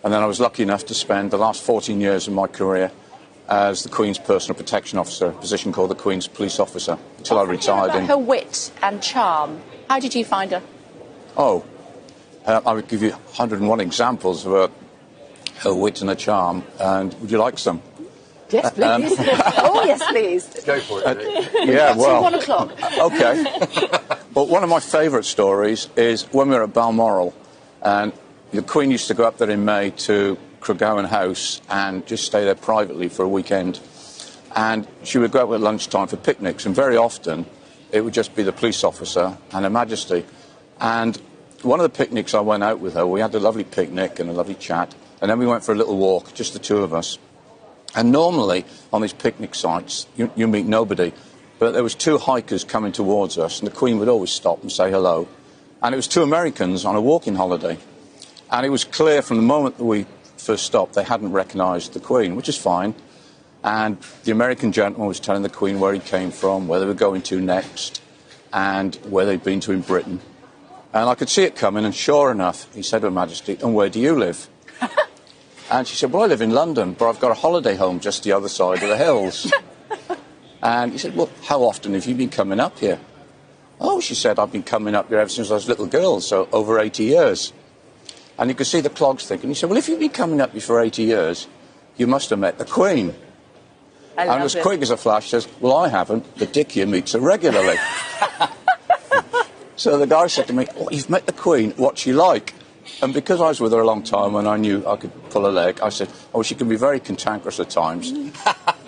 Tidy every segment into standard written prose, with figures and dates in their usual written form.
And then I was lucky enough to spend the last 14 years of my career as the Queen's personal protection officer, a position called the Queen's police officer, until I retired. About her wit and charm. How did you find her? Oh, I would give you 101 examples of her wit and her charm. And would you like some? Yes, please. Oh, yes, please. Go for it. Yeah, well. 1 o'clock. Okay. But one of my favourite stories is when we were at Balmoral, and the Queen used to go up there in May to Craiggowan House and just stay there privately for a weekend. And she would go out at lunchtime for picnics, and very often it would just be the police officer and Her Majesty. And one of the picnics I went out with her, we had a lovely picnic and a lovely chat, and then we went for a little walk, just the two of us. And normally on these picnic sites you meet nobody, but there was two hikers coming towards us, and the Queen would always stop and say hello. And it was two Americans on a walking holiday. And it was clear from the moment that we first stopped they hadn't recognised the Queen, which is fine. And the American gentleman was telling the Queen where he came from, where they were going to next, and where they'd been to in Britain. And I could see it coming, and sure enough, he said to Her Majesty, "And where do you live?" And she said, "Well, I live in London, but I've got a holiday home just the other side of the hills." And he said, "Well, how often have you been coming up here?" "Oh," she said, "I've been coming up here ever since I was a little girl, so over 80 years. And you could see the clogs thinking. He said, "Well, if you've been coming up here for 80 years, you must have met the Queen." And as quick as a flash says, "Well, I haven't. The dick here meets her regularly." So the guy said to me, "Oh, you've met the Queen. What's she like?" And because I was with her a long time and I knew I could pull her leg, I said, "Oh, she can be very cantankerous at times,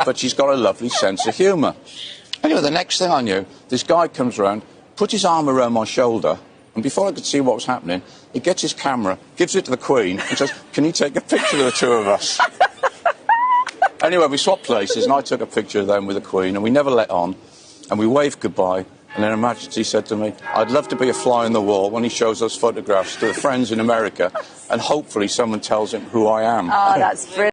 but she's got a lovely sense of humour." Anyway, the next thing I knew, this guy comes around, put his arm around my shoulder, and before I could see what was happening, he gets his camera, gives it to the Queen, and says, "Can you take a picture of the two of us?" Anyway, we swapped places, and I took a picture of them with the Queen, and we never let on, and we waved goodbye. And then Her Majesty said to me, "I'd love to be a fly on the wall when he shows those photographs to the friends in America, and hopefully someone tells him who I am." Oh, that's brilliant.